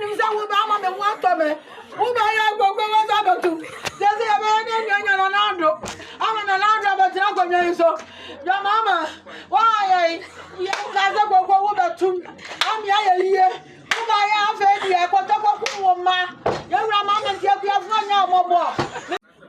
you say we Mama me want to me. Who may I go over to? There's a man in Ronaldo. I'm an Ronaldo, but you're not going so. Your mama, why? You guys go over to. I'm here. Who may I have any? But I go ma. Your mama and your friend now, more.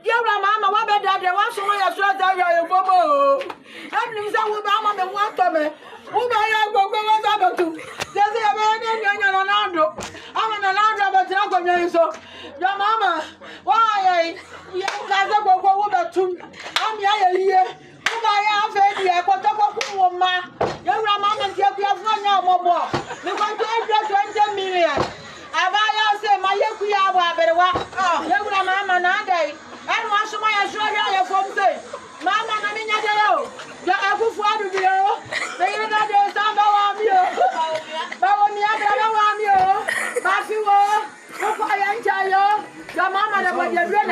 Your mama, what better than one so much as your bobo? That means I will Mama me want to me. Who may I go over to? There's a man in Ronaldo. I'm an Ronaldo, but you're not going so. Your mama, why? You guys go over to. I'm here. Who may I have any? But I go ma. Your mama and your friend now, more. We want to 20 million. I say my Yakuya, but what? Your mama, not day. And once my Australia from say, Mama, I mean, you know, the apple for the video. They are not there, some Bawumia, Bawumia, Matthew, I enter you. Your mama, the way you're doing,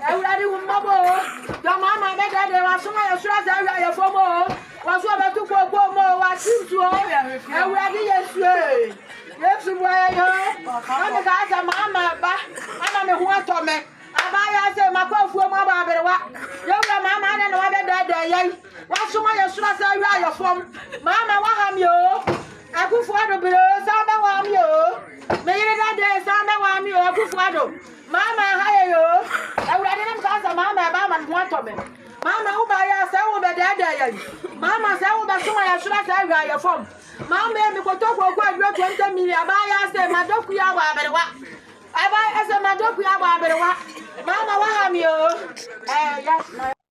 everybody will mobile. Your mama, better than was my Australia for more. Was over to go more, what seems to all. And we are yes, yes, I'm the guys, Mama, I'm the one to me. I say, my call for my baby. Young Mama, I don't know what that. What's so much as I from Mama, what am you? I go for the bill, some of you. Maybe that day, some of you, I go for the Mama, hire you. I read them because of Mama, want to me. Mama, who by us, I will be dead. Mama, say, oh, that's so much as I where you're from. Mama, we go talk about 20 million. I say, my dog, we are what? I said, my dog, we are what? Mama, what am you?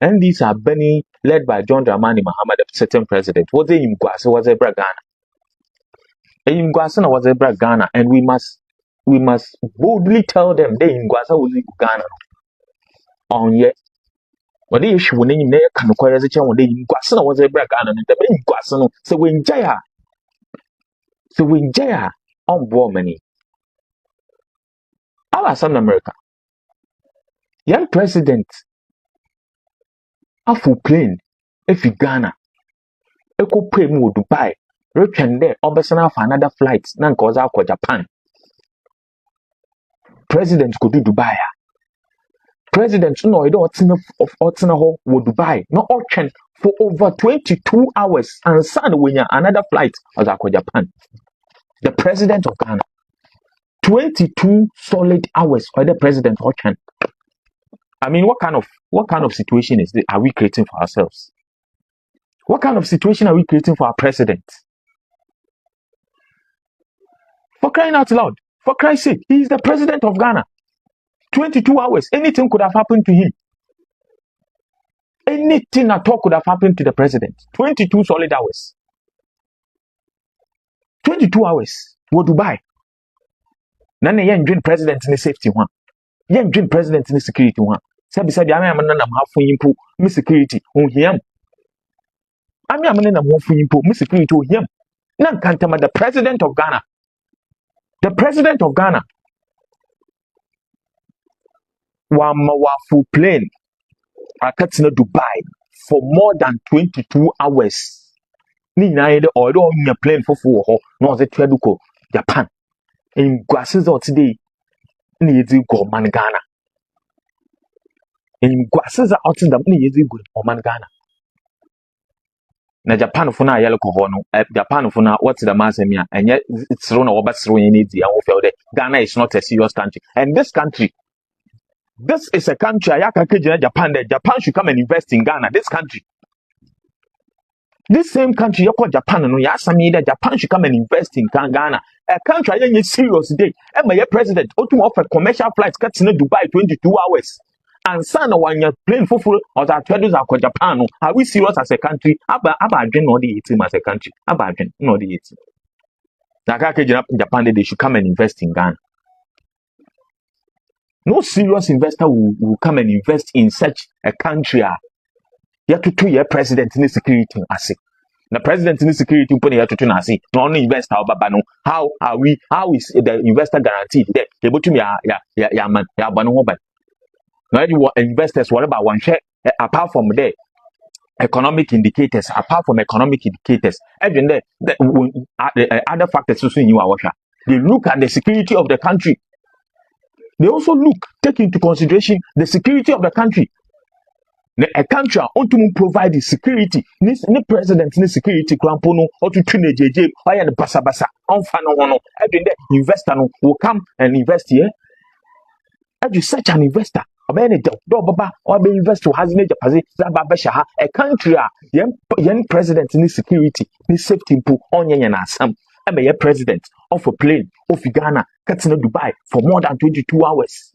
And these are Benny led by John Dramani Mahama, the certain president. Was a Imguasa was a Bragana. Imguasana was a Bragana, and we must boldly tell them they Imguasa was Ghana. On yet. What the issue when you can acquire as a child, they Imguasana was a Bragana, and the Imguasano, so when Jaya. So when Jaya on board many. Our son America. Young president. A full plane, if you Ghana, a could pay more Dubai, return there, Obesana for another flight, none cause out for Japan. President could do Dubai. President, no, I don't of Otsinaho would Dubai, no auction for over 22 hours and sun when you're another flight as I Japan. The president of Ghana, 22 solid hours for the president auction. I mean, what kind of situation are we creating for ourselves? What kind of situation are we creating for our president? For crying out loud, for Christ's sake, he is the president of Ghana. 22 hours, anything could have happened to him. Anything at all could have happened to the president. 22 solid hours. 22 hours. What Dubai? None of you president in the safety one. You dream president in the security one. Sabi the I'm a half for Miss Security on him. I'm a man for Miss Security on him. None can't tell me the president of Ghana. The president of Ghana. Wamawafu plane. I can't see Dubai for more than 22 hours. Ni na ide or don't a plane for no the Tweduko, Japan. In Guases or today, need you go man Ghana. In Guases out in the need you go man Ghana. Na Japan for na yellow cohono, Japan for na what's the Masemia, and yet it's thrown over through in the Ghana is not a serious country. And this country, this is a country, Japan, that Japan should come and invest in Ghana, this country. This same country, you call Japan, no, that Japan should come and invest in Ghana. A country, I ain't serious day. And my president, ought to offer commercial flights, cuts in Dubai 22 hours. And son, when you're playing for full, or that traders are called Japan, are we serious as a country? About drink or the 18 as a country. About drink, no, the 18. Japan, they should come and invest in Ghana. No serious investor will come and invest in such a country. You have to 2-year president in the security. I say the president in the security put here to turn. I say no only investor. How is the investor guaranteed that able to me? Man, now you investors. What about one share? Apart from the economic indicators, even the other factors also in your watch. They look at the security of the country. They also take into consideration the security of the country. A country ultimately provide the security. This president ni security krampono or to train JJ or the basa basa. Every investor will come and invest here. As you such an investor, or be investor has a country young president in security, ni safety pool on yan Asem. I'm a president of a plane of Ghana, Katsina, Dubai for more than 22 hours.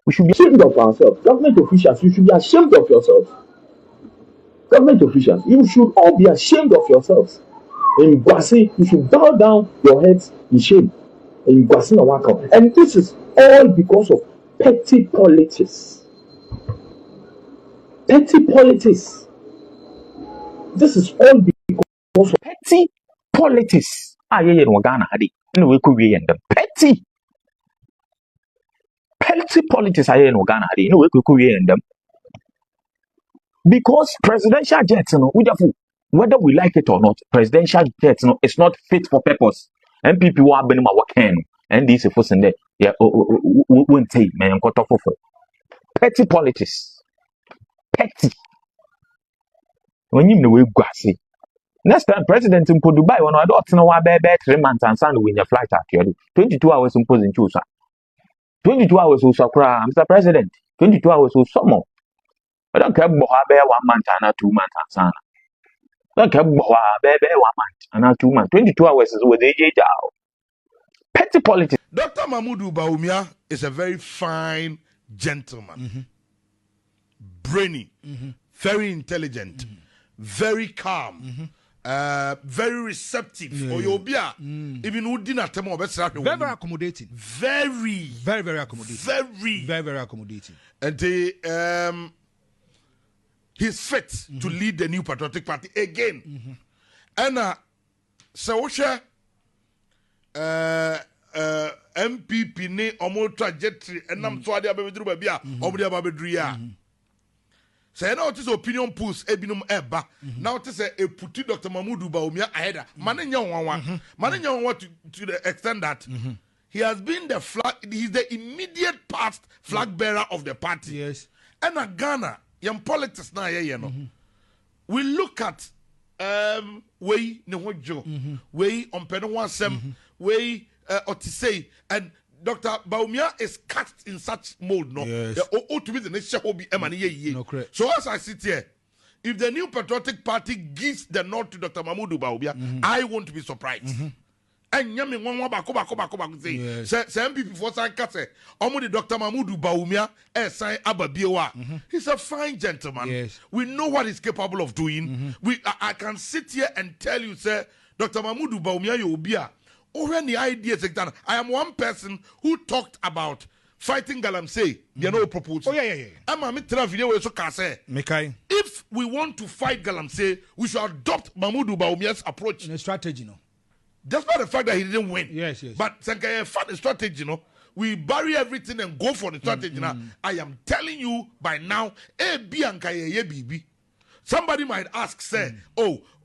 We should be ashamed of ourselves. Government officials, you should be ashamed of yourselves. Government officials, you should all be ashamed of yourselves. In Gwasi, you should bow down your heads in shame. In Gwasi Nawaka. And this is all because of petty politics. Petty politics. This is all because of petty politics. Petty. Petty politics are in Ghana. Because presidential jets, whether we like it or not, presidential jets, it's not fit for purpose. And people who are being working, and this is first and there, yeah, won't take man, got off of petty politics. Petty. When you know we go next time, President in Dubai, when I don't know why 3 months and Sunday when your flight at 22 hours imposing choose. 22 hours will sakura, Mr. President. 22 hours will summer. I don't care about 1 month and 2 months and sana. I don't care about 1 month and 2 months. 22 hours is with the petty politics. Dr. Mahmoud Bawumia is a very fine gentleman, brainy, very intelligent, very calm. Very receptive. Even who didn't very accommodating. Very accommodating. Very accommodating. And he's fit to lead the New Patriotic Party again. And so MPP ne omo trajectory and I'm so adia be duru bia omo dia be ya. Say now it is opinion polls ebinum eba. Now it is a puti Dr. Mahmoud Bawumia ahead. Manenya to the extent that he has been the flag, he's the immediate past flag bearer of the party. Yes. And Ghana, young politics now we look at way nehojo, way on Eii Asem, and Dr. Bawumia is cast in such mold, no? Yes. So as I sit here, if the New Patriotic Party gives the nod to Dr. Mahmoud Bawumia, I won't be surprised. And yami one bako say MPP for sign kase omo Dr. Mahmoud Bawumia sign ababiewa. He's a fine gentleman. Yes. We know what he's capable of doing. I can sit here and tell you, sir, Dr. Mahmoud Bawumia Yobia. Over the ideas, I am one person who talked about fighting Galamsey. You know, proposal. Oh, yeah. I'm a mitra video so can say. If we want to fight Galamsey, we should adopt Mahmoud Bawumia's approach. In a strategy, no. Despite the fact that he didn't win. Yes. But Sankaya fought the strategy, no. We bury everything and go for the strategy now. I am telling you by now, somebody might ask, say,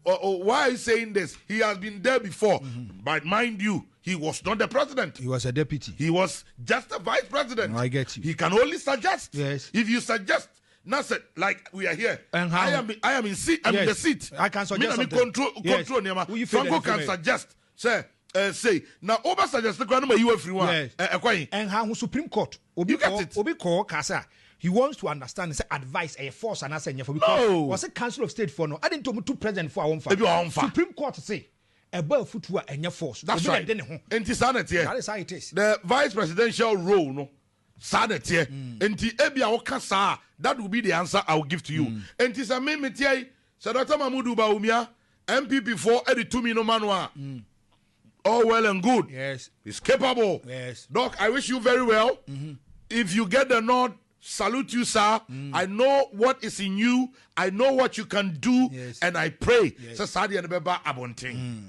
why are you saying this? He has been there before. But mind you, he was not the president. He was a deputy. He was just a vice president. No, I get you. He can only suggest. Yes. If you suggest, now say, like we are here. And how? I am in seat. I'm in the seat. I can suggest something. Control. Franco can suggest. Say now over suggest the grandma you everyone. Yes. And how Supreme Court you get it. Obi call Kasa. He wants to understand and say advice a force and answer for because was a Council of State for no. I didn't talk to president for our Supreme Court say about footwear and your force. That's right. And that is how it is. The vice presidential role, no. Sanity. And that will be the answer I will give to you. And this amendment here, Dr. Mahmoud Bawumia, MPP for Eddie Tumino Manua. All well and good. Yes. He's capable. Yes. Doc, I wish you very well. If you get the nod, salute you, sir. I know what is in you. I know what you can do. Yes. And I pray. Yes. So, Sadi and Beba Abonting.